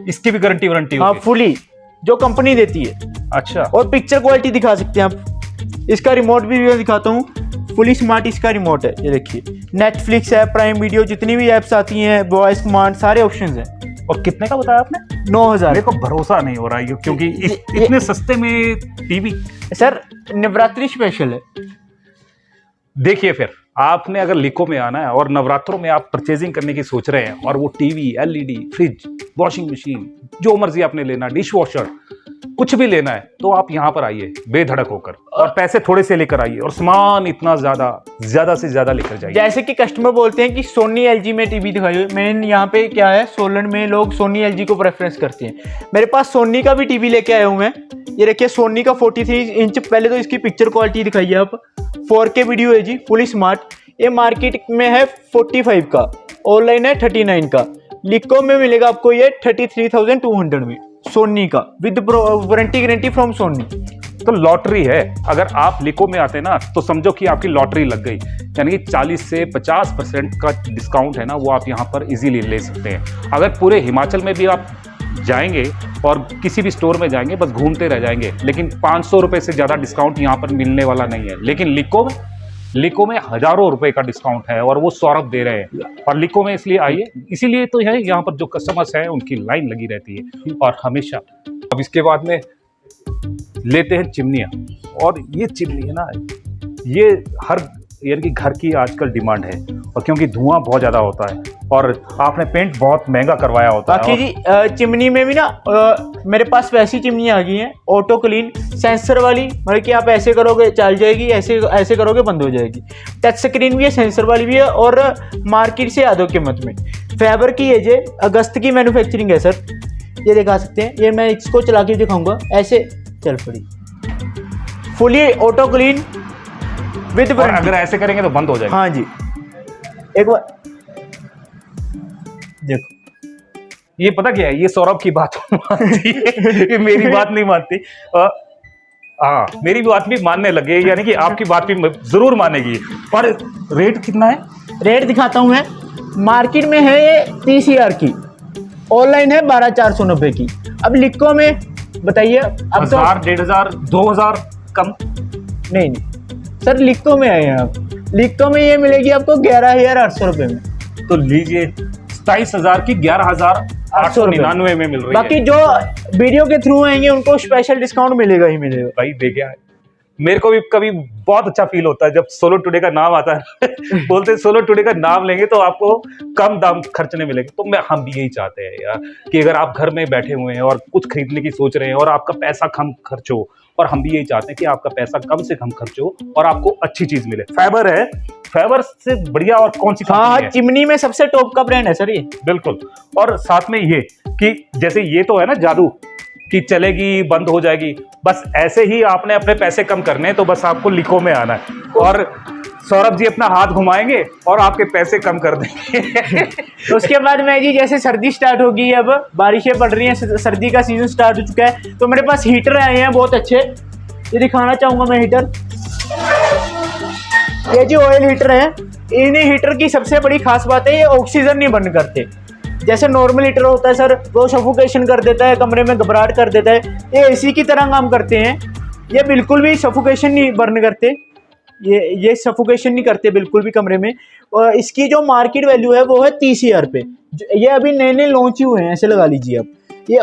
इसकी भी गारंटी वारंटी? हाँ, फुली जो कंपनी देती है। अच्छा। और पिक्चर क्वालिटी दिखा सकते हैं आप। इसका रिमोट भी मैं दिखाता हूँ, फुली स्मार्ट इसका रिमोट है। ये देखिए, नेटफ्लिक्स है, प्राइम वीडियो, जितनी भी ऐप्स आती हैं, वॉइस कमांड, सारे ऑप्शंस हैं। और कितने का बताया आपने? 9,000। मेरे को भरोसा नहीं हो रहा है, क्योंकि इतने सस्ते में टीवी। सर नवरात्रि स्पेशल है। देखिए, फिर आपने अगर लिको में आना है और नवरात्रों में आप परचेजिंग करने की सोच रहे हैं, और वो TV, LED, fridge, washing machine, जो मर्जी आपने लेना, डिश वॉशर, कुछ भी लेना है, तो आप यहाँ पर आइए बेधड़क होकर, और पैसे थोड़े से लेकर आइए, और सामान इतना ज्यादा से ज्यादा लेकर जाइए। जैसे कि कस्टमर बोलते हैं कि सोनी LG में टीवी दिखाइए, मेन यहाँ पे क्या है, सोलन में लोग सोनी LG को प्रेफरेंस करते हैं। मेरे पास सोनी का भी टीवी लेके आया हूँ मैं। ये देखिए, सोनी का 43 इंच। पहले तो इसकी पिक्चर क्वालिटी दिखाइए आप। 4K वीडियो है जी, फुली स्मार्ट। ये मार्केट में है 45 का, ऑनलाइन है 39 का। लिको में मिलेगा आपको ये 33,200 में, सोनी का, with warranty guarantee from Sony. तो लॉटरी है। अगर आप लिको में आते ना, तो समझो कि आपकी लॉटरी लग गई। यानी कि 40 से 50% का डिस्काउंट है ना, वो आप यहाँ पर इजीली ले सकते हैं। अगर पूरे हिमाचल में भी आप जाएंगे और किसी भी स्टोर में जाएंगे, बस घूमते रह जाएंगे, लेकिन 500 रुपये से ज़्यादा डिस्काउंट यहाँ पर मिलने वाला नहीं है। लेकिन लिको में हजारों रुपए का डिस्काउंट है, और वो सौरभ दे रहे हैं। और लिको में इसलिए आइए, इसीलिए तो है यहाँ पर जो कस्टमर्स हैं उनकी लाइन लगी रहती है, और हमेशा। अब इसके बाद में लेते हैं चिमनियाँ। और ये चिमनी है ना, ये हर यानी कि घर की आजकल डिमांड है, और क्योंकि धुआं बहुत ज़्यादा होता है, और आपने पेंट बहुत महंगा करवाया होता है। बाकी जी चिमनी में भी ना मेरे पास वैसी चिमनी आ गई है, ऑटो क्लीन सेंसर वाली, मतलब कि आप ऐसे करोगे चल जाएगी, ऐसे करोगे बंद हो जाएगी। टच स्क्रीन भी है, सेंसर वाली भी है, और मार्केट से आधो कीमत में। फेबर की है जे, अगस्त की मैन्युफैक्चरिंग है सर। ये दिखा सकते हैं, ये मैं इसको चला के दिखाऊंगा, ऐसे चल पड़ी, fully auto clean with warranty. अगर ऐसे करेंगे तो बंद हो जाएगा। हाँ जी, एक बार देखो, ये पता क्या है, ये सौरभ की बात मानती है, ये मेरी बात नहीं मानती। हाँ, मेरी बात भी मानने लगे, यानी कि आपकी बात भी जरूर मानेगी। पर रेट कितना है? रेट दिखाता हूँ मैं। मार्केट में है ये 30,000 की, ऑनलाइन है 12,490 की। अब लिको में बताइए, अब 1000, 1500, 2000 कम नहीं सर, लिको में आए हैं आप। लिको में ये मिलेगी आपको 11,800 रुपये में। तो लीजिए, 27,000 की 11,899 में मिल रही है। बाकी जो वीडियो के थ्रू आएंगे उनको स्पेशल डिस्काउंट मिलेगा ही मिलेगा। भाई देखिए, मेरे को भी कभी बहुत अच्छा फील होता है जब सोलो टुडे का नाम आता है बोलते हैं सोलो टुडे का नाम लेंगे तो आपको कम दाम खर्चने मिलेंगे। तो हम भी यही चाहते हैं यार कि अगर आप घर में बैठे हुए हैं और कुछ खरीदने की सोच रहे हैं और आपका पैसा कम खर्च हो, और हम भी यही चाहते हैं कि आपका पैसा कम से कम खर्च हो और आपको अच्छी चीज मिले। फाइबर है, फाइबर से बढ़िया और कौन सी कंपनी है? चिमनी में सबसे टॉप का ब्रांड है सर ये। बिल्कुल। और साथ में ये कि जैसे ये तो है ना जादू कि चलेगी बंद हो जाएगी, बस ऐसे ही आपने अपने पैसे कम करने हैं तो बस आपको लिको में आना है और सौरभ जी अपना हाथ घुमाएंगे और आपके पैसे कम कर देंगे। तो उसके बाद में जी जैसे सर्दी स्टार्ट होगी, अब बारिशें पड़ रही हैं, सर्दी का सीजन स्टार्ट हो चुका है, तो मेरे पास हीटर आए हैं बहुत अच्छे। ये दिखाना चाहूंगा मैं हीटर, ये जी ऑयल हीटर है। इन हीटर की सबसे बड़ी खास बात है ये ऑक्सीजन नहीं बर्न करते। जैसे नॉर्मल हीटर होता है सर वो सफोकेशन कर देता है, कमरे में घबराहट कर देता है, ये एसी की तरह काम करते हैं। ये बिल्कुल भी सफोकेशन नहीं बर्न करते, ये सफोकेशन नहीं करते बिल्कुल भी कमरे में। और इसकी जो मार्केट वैल्यू है वो है 30,000 रुपये। ये अभी नए नए लॉन्च ही हुए हैं, ऐसे लगा लीजिए आप ये।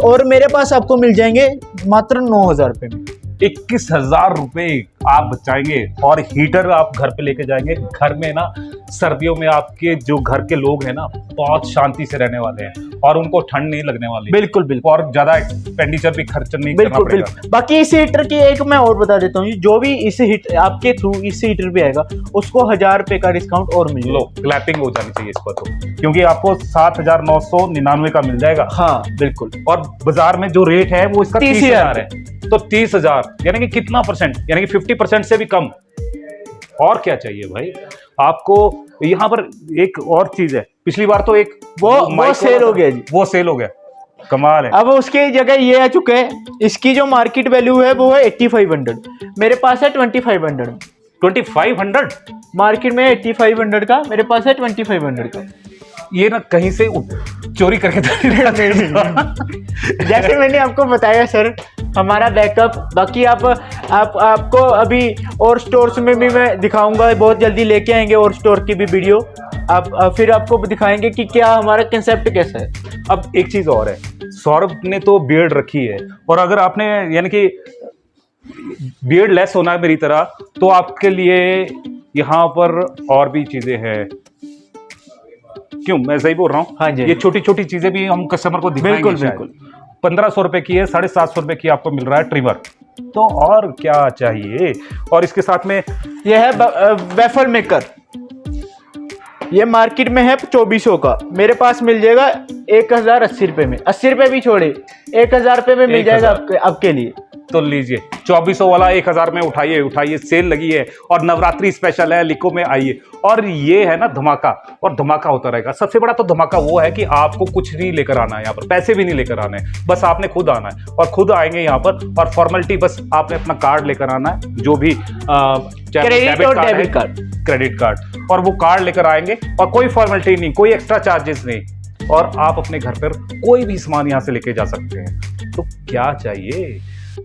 और मेरे पास आपको मिल जाएंगे मात्र 9,000 रुपये में। 21,000 रुपए आप बचाएंगे और हीटर आप घर पे लेके जाएंगे। घर में ना सर्दियों में आपके जो घर के लोग हैं ना बहुत शांति से रहने वाले हैं और उनको ठंड नहीं लगने वाली। बिल्कुल बिल्कुल। और ज्यादा एक्सपेंडिचर भी खर्च नहीं करना पड़ेगा। बिल्कुल। बाकी इस हीटर की एक मैं और बता देता हूँ, जो भी इस हीटर आपके थ्रू इस हीटर पे आएगा उसको 1,000 रुपए का डिस्काउंट और मिल लो क्लैपिंग हो जानी चाहिए इसको, तो क्योंकि आपको 7,999 का मिल जाएगा। हाँ बिल्कुल। और बाजार में जो रेट है वो इसका 30,000 है, तो 30,000 यानी कि कितना परसेंट, यानी कि 50% से भी कम। और क्या चाहिए भाई आपको। यहाँ पर एक और चीज है, पिछली बार तो एक वो सेल हो गया जी, वो सेल हो गया, कमाल है। अब उसके जगह ये आ चुके हैं। इसकी जो मार्केट वैल्यू है वो है 8,500, मेरे पास है 2,500। 2,500 मार्केट में 8,500 का, मेरे पास है 2,500 का। ये ना कहीं से चोरी करके जैसे मैंने आपको बताया सर हमारा बैकअप। बाकी आपको अभी और स्टोर्स में भी मैं दिखाऊंगा, बहुत जल्दी लेके आएंगे और स्टोर की भी वीडियो। आप फिर आपको दिखाएंगे कि क्या हमारा कंसेप्ट कैसा है। अब एक चीज और है, सौरभ ने तो बियर्ड रखी है और अगर आपने यानी कि बियर्ड लेस होना है मेरी तरह तो आपके लिए यहाँ पर और भी चीजें हैं। क्यों, मैं सही बोल रहा हूँ? हाँ जी। ये छोटी छोटी चीजें भी हम कस्टमर को दिखाएंगे। बिल्कुल बिल्कुल। 1,500 रुपए की है, 750 रुपए की आपको मिल रहा है ट्रिमर, तो और क्या चाहिए। और इसके साथ में यह है वेफल मेकर, ये मार्केट में है 2,400 का, मेरे पास मिल जाएगा 1,080 रुपये में। 80 रुपये भी छोड़े, 1,000 रुपये में मिल जाएगा आपके लिए। तो लीजिए 2,400 वाला 1,000 में उठाइए, सेल लगी है और नवरात्रि स्पेशल है, लिको में आइए। और ये है ना धमाका, और धमाका होता रहेगा। सबसे बड़ा तो धमाका वो है कि आपको कुछ नहीं लेकर आना है, यहाँ पर पैसे भी नहीं लेकर आने हैं, बस आपने खुद आना है और खुद आएंगे यहाँ पर। और फॉर्मेलिटी बस आपने अपना कार्ड लेकर आना है, जो भी क्रेडिट और डेबिट कार्ड, क्रेडिट कार्ड, और वो कार्ड लेकर आएंगे और कोई फॉर्मेलिटी नहीं, कोई एक्स्ट्रा चार्जेस नहीं, और आप अपने घर पर कोई भी सामान यहाँ से लेके जा सकते हैं। तो क्या चाहिए,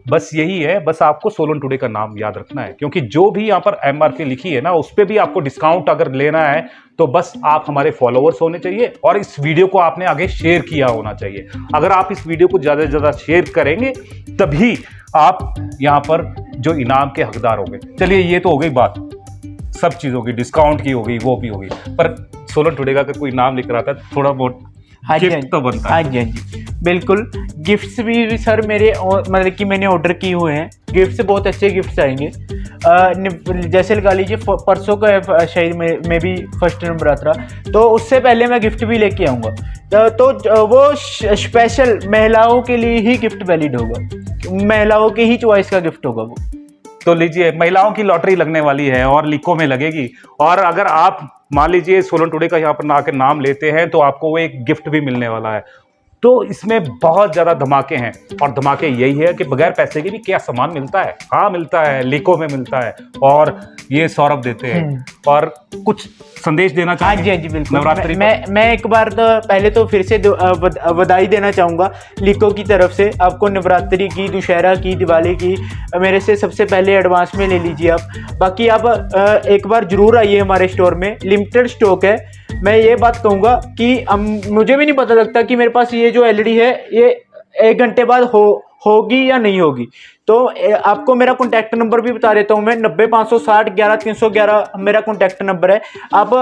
बस यही है। बस आपको सोलन टुडे का नाम याद रखना है, क्योंकि जो भी यहाँ पर MRP लिखी है ना उस पर भी आपको डिस्काउंट अगर लेना है तो बस आप हमारे फॉलोअर्स होने चाहिए और इस वीडियो को आपने आगे शेयर किया होना चाहिए। अगर आप इस वीडियो को ज़्यादा से ज़्यादा शेयर करेंगे तभी आप यहाँ पर जो इनाम के हकदार होंगे। चलिए ये तो हो गई बात, सब चीज़ होगी, डिस्काउंट की हो गई, वो भी होगी, पर सोलन टुडे का अगर कोई नाम लिख रहा था थोड़ा बहुत गिफ्ट तो बनता है। हाँ जी बिल्कुल। गिफ्ट्स भी सर मेरे मतलब कि मैंने ऑर्डर किए हुए हैं, गिफ्ट्स बहुत अच्छे गिफ्ट्स आएंगे। जैसे लगा लीजिए परसों का शायद में भी फर्स्ट नंबर आता रहा, तो उससे पहले मैं गिफ्ट भी लेके आऊँगा। तो वो स्पेशल महिलाओं के लिए ही गिफ्ट वैलिड होगा, महिलाओं की ही चॉइस का गिफ्ट होगा वो। तो लीजिए, महिलाओं की लॉटरी लगने वाली है और लिको में लगेगी, और अगर आप मान लीजिए सोलन टुडे का यहाँ पर आकर नाम लेते हैं तो आपको वो एक गिफ्ट भी मिलने वाला है। तो इसमें बहुत ज़्यादा धमाके हैं, और धमाके यही है कि बगैर पैसे के भी क्या सामान मिलता है। हाँ मिलता है, लिको में मिलता है, और ये सौरभ देते हैं। और कुछ संदेश देना चाहिए? हाँ जी बिल्कुल। नवरात्रि मैं एक बार तो पहले तो फिर से बधाई देना चाहूँगा लिको की तरफ से। आपको नवरात्रि की, दुशहरा की, दिवाली की मेरे से सबसे पहले एडवांस में ले लीजिए आप। बाकी आप एक बार जरूर आइए हमारे स्टोर में, लिमिटेड स्टॉक है। मैं ये बात कहूँगा कि मुझे भी नहीं पता लगता कि मेरे पास ये जो LED है ये 1 घंटे बाद होगी या नहीं होगी, तो आपको मेरा कॉन्टैक्ट नंबर भी बता देता हूँ मैं, 90 560 11 311 मेरा कॉन्टैक्ट नंबर है। आप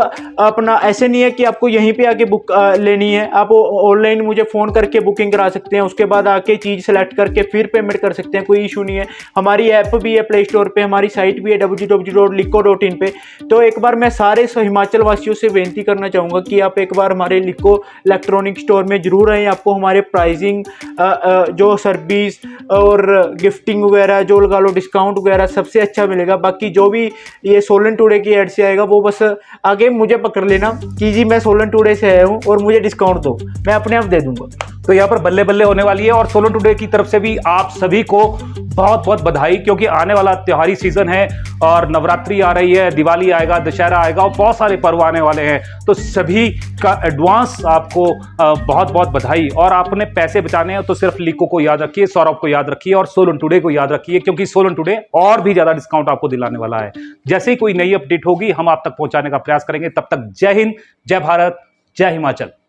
अपना ऐसे नहीं है कि आपको यहीं पे आके बुक लेनी है, आप ऑनलाइन मुझे फ़ोन करके बुकिंग करा सकते हैं, उसके बाद आके चीज़ सेलेक्ट करके फिर पेमेंट कर सकते हैं, कोई इशू नहीं है। हमारी ऐप भी है प्ले स्टोर पे, हमारी साइट भी है www.lico.in पे। तो एक बार मैं सारे हिमाचल वासियों से विनती करना चाहूँगा कि आप एक बार हमारे लिको इलेक्ट्रॉनिक स्टोर में ज़रूर आएँ। आपको हमारे प्राइसिंग जो सर्विस और गिफ्टिंग वगैरह जो लगा लो, डिस्काउंट वगैरह सबसे अच्छा मिलेगा। बाकी जो भी ये सोलन टुडे की एड से आएगा वो बस आगे मुझे पकड़ लेना कि जी मैं सोलन टुडे से आया हूँ और मुझे डिस्काउंट दो, मैं अपने आप दे दूंगा। तो यहाँ पर बल्ले बल्ले होने वाली है। और सोलन टुडे की तरफ से भी आप सभी को बहुत बहुत बधाई, क्योंकि आने वाला त्योहारी सीजन है और नवरात्रि आ रही है, दिवाली आएगा, दशहरा आएगा और बहुत सारे पर्व आने वाले हैं। तो सभी का एडवांस आपको बहुत बहुत बधाई। और आपने पैसे बचाने हैं तो सिर्फ लिको को याद रखिए, सौरभ को याद रखिए और सोलन टुडे को याद रखिए, क्योंकि सोलन टुडे और भी ज्यादा डिस्काउंट आपको दिलाने वाला है। जैसे ही कोई नई अपडेट होगी हम आप तक पहुंचाने का प्रयास करेंगे। तब तक जय हिंद, जय भारत, जय हिमाचल।